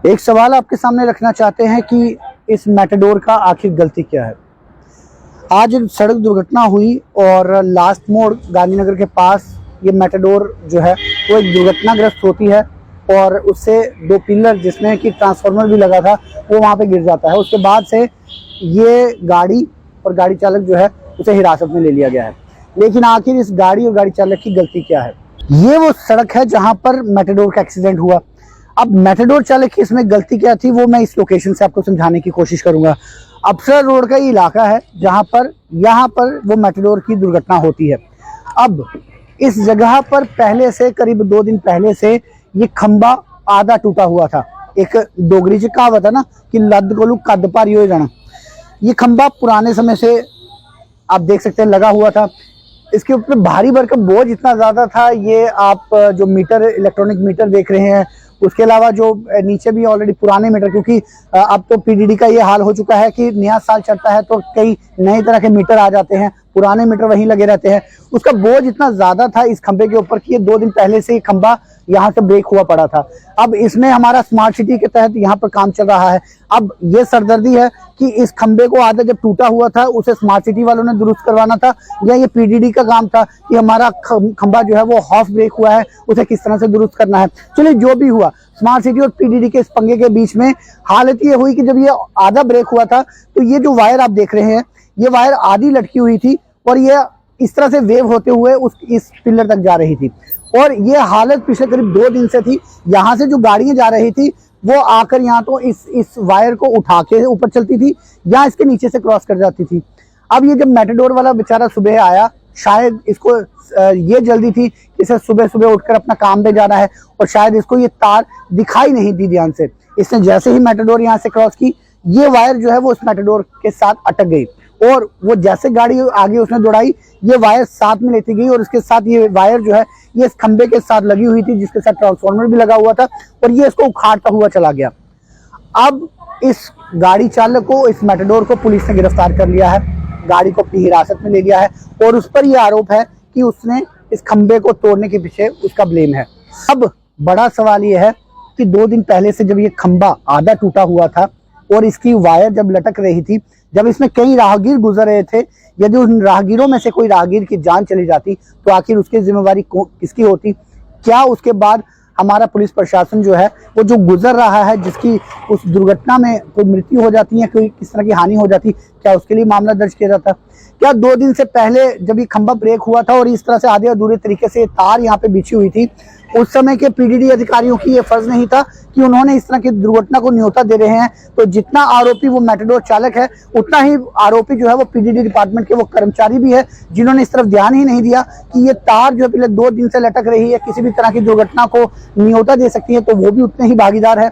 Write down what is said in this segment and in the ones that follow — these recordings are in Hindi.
एक सवाल आपके सामने रखना चाहते हैं कि इस मैटाडोर का आखिर गलती क्या है। आज सड़क दुर्घटना हुई और लास्ट मोड़ गांधीनगर के पास ये मैटाडोर जो है वो एक दुर्घटनाग्रस्त होती है और उससे दो पिलर जिसमें कि ट्रांसफार्मर भी लगा था वो वहाँ पे गिर जाता है। उसके बाद से ये गाड़ी और गाड़ी चालक जो है उसे हिरासत में ले लिया गया है। लेकिन आखिर इस गाड़ी और गाड़ी चालक की गलती क्या है? ये वो सड़क है जहाँ पर मैटाडोर का एक्सीडेंट हुआ। अब मैटाडोर चालक की इसमें गलती क्या थी वो मैं इस लोकेशन से आपको समझाने की कोशिश करूंगा। अप्सरा रोड का ये इलाका है जहां पर यहाँ पर वो मैटाडोर की दुर्घटना होती है। अब इस जगह पर पहले से करीब 2 दिन पहले से ये खंबा आधा टूटा हुआ था। एक डोगरी च कहावत है ना कि लद कोलू कद भारी हो जाना। ये खंबा पुराने समय से आप देख सकते हैं लगा हुआ था। इसके ऊपर भारी भरकम बोझ इतना ज्यादा था। ये आप जो मीटर इलेक्ट्रॉनिक मीटर देख रहे हैं उसके अलावा जो नीचे भी ऑलरेडी पुराने मीटर, क्योंकि अब तो पीडीडी का ये हाल हो चुका है कि नया साल चढ़ता है तो कई नए तरह के मीटर आ जाते हैं, पुराने मीटर वहीं लगे रहते हैं। उसका बोझ इतना ज्यादा था इस खंबे के ऊपर कि ये 2 दिन पहले से ही खंबा यहाँ से ब्रेक हुआ पड़ा था। अब इसमें हमारा स्मार्ट सिटी के तहत यहाँ पर काम चल रहा है। अब ये सरदर्दी है कि इस खंबे को आधा जब टूटा हुआ था उसे स्मार्ट सिटी वालों ने दुरुस्त करवाना था या ये पीडीडी का काम था कि हमारा खंबा जो है वो हाफ ब्रेक हुआ है उसे किस तरह से दुरुस्त करना है। चलिए जो भी हुआ, स्मार्ट सिटी और पीडीडी के इस पंगे के बीच में हालत ये हुई कि जब ये आधा ब्रेक हुआ था तो ये जो वायर आप देख रहे हैं ये वायर आधी लटकी हुई थी और ये इस तरह से वेव होते हुए इस पिलर तक जा रही थी। और ये हालत पिछले करीब 2 दिन से थी। यहाँ से जो गाड़ियां जा रही थी वो आकर यहाँ तो इस वायर को उठा के ऊपर चलती थी या इसके नीचे से क्रॉस कर जाती थी। अब ये जब मैटाडोर वाला बेचारा सुबह आया, शायद इसको ये जल्दी थी कि इसे सुबह सुबह उठकर अपना काम पे जाना है और शायद इसको ये तार दिखाई नहीं दी ध्यान से। इसने जैसे ही मैटाडोर यहाँ से क्रॉस की ये वायर जो है वो उस मैटाडोर के साथ अटक गई और वो जैसे गाड़ी आगे उसने दौड़ाई ये वायर साथ में लेती गई और उसके साथ ये वायर जो है ये इस खंबे के साथ लगी हुई थी जिसके साथ ट्रांसफार्मर भी लगा हुआ था और ये इसको उखाड़ता हुआ चला गया। अब इस गाड़ी चालक को, इस मैटाडोर को पुलिस ने गिरफ्तार कर लिया है, गाड़ी को अपनी हिरासत में ले लिया है और उस पर यह आरोप है कि उसने इस खंबे को तोड़ने के पीछे उसका ब्लेम है। अब बड़ा सवाल यह है कि 2 दिन पहले से जब ये खंबा आधा टूटा हुआ था और इसकी वायर जब लटक रही थी, जब इसमें कई राहगीर गुजर रहे थे, यदि उन राहगीरों में से कोई राहगीर की जान चली जाती तो आखिर उसकी जिम्मेवारी किसकी होती? क्या उसके बाद हमारा पुलिस प्रशासन जो है वो जो गुजर रहा है, जिसकी उस दुर्घटना में कोई मृत्यु हो जाती है, कोई किस तरह की हानि हो जाती, क्या उसके लिए मामला दर्ज किया जाता? क्या 2 दिन से पहले जब ये खंबा ब्रेक हुआ था और इस तरह से आधे अधूरे तरीके से तार यहाँ पे बिछी हुई थी, उस समय के पीडीडी अधिकारियों की ये फर्ज नहीं था कि उन्होंने इस तरह की दुर्घटना को न्योता दे रहे हैं? तो जितना आरोपी वो मैटाडोर चालक है उतना ही आरोपी जो है वो पीडीडी डिपार्टमेंट के वो कर्मचारी भी है जिन्होंने इस तरफ ध्यान ही नहीं दिया कि ये तार जो पिछले 2 दिन से लटक रही है किसी भी तरह की दुर्घटना को न्योता दे सकती है, तो वो भी उतने ही भागीदार है।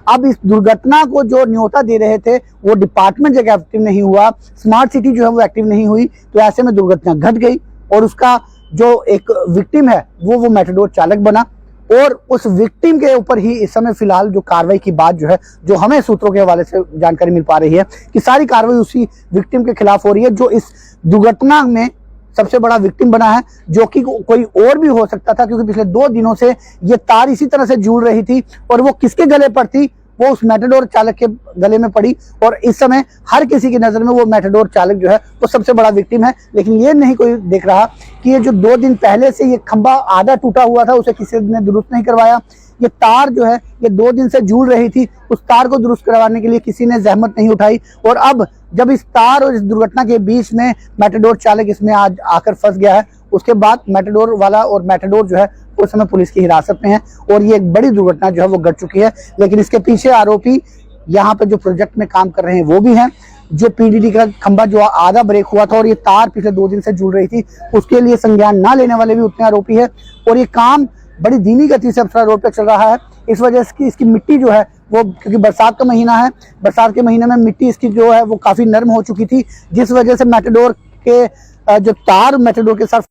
अब इस दुर्घटना को जो न्योता दे रहे थे वो डिपार्टमेंट जगह एक्टिव नहीं हुआ, स्मार्ट सिटी जो है वो एक्टिव नहीं हुई, तो ऐसे में दुर्घटना घट गई और उसका जो एक विक्टिम है वो मैटाडोर चालक बना। और उस विक्टिम के ऊपर ही इस समय फिलहाल जो कार्रवाई की बात जो है, जो हमें सूत्रों के हवाले से जानकारी मिल पा रही है कि सारी कार्रवाई उसी विक्टिम के खिलाफ हो रही है जो इस दुर्घटना में सबसे बड़ा विक्टिम बना है, जो कि कोई और भी हो सकता था क्योंकि पिछले 2 दिनों से ये तार इसी तरह से जुड़ रही थी और वो किसके गले पर थी? वो उस मैटाडोर चालक के गले में पड़ी और इस समय हर किसी की नजर में वो मैटाडोर चालक जो है वो सबसे बड़ा विक्टिम है। लेकिन ये नहीं कोई देख रहा कि ये जो 2 दिन पहले से ये खंबा आधा टूटा हुआ था उसे किसी ने दुरुस्त नहीं करवाया। ये तार जो है ये 2 दिन से जुड़ रही थी, उस तार को दुरुस्त करवाने के लिए किसी ने जहमत नहीं उठाई और अब जब इस तार और इस दुर्घटना के बीच में मैटाडोर चालक इसमें आज आकर फंस गया है, उसके बाद मैटाडोर वाला और मैटाडोर जो है उस समय पुलिस की हिरासत में है और ये एक बड़ी दुर्घटना जो है वो घट चुकी है। लेकिन इसके पीछे आरोपी यहाँ पे जो प्रोजेक्ट में काम कर रहे हैं वो भी हैं, जो पीडीडी का खंबा जो आधा ब्रेक हुआ था और ये तार पिछले 2 दिन से जुड़ रही थी उसके लिए संज्ञान ना लेने वाले भी उतने आरोपी है और ये काम बड़ी धीमी गति से अप्सरा रोड पर चल रहा है। इस वजह से इसकी मिट्टी जो है वो, क्योंकि बरसात का महीना है, बरसात के महीने में मिट्टी इसकी जो है वो काफी नर्म हो चुकी थी, जिस वजह से मैटाडोर के जो तार मैटाडोर के साथ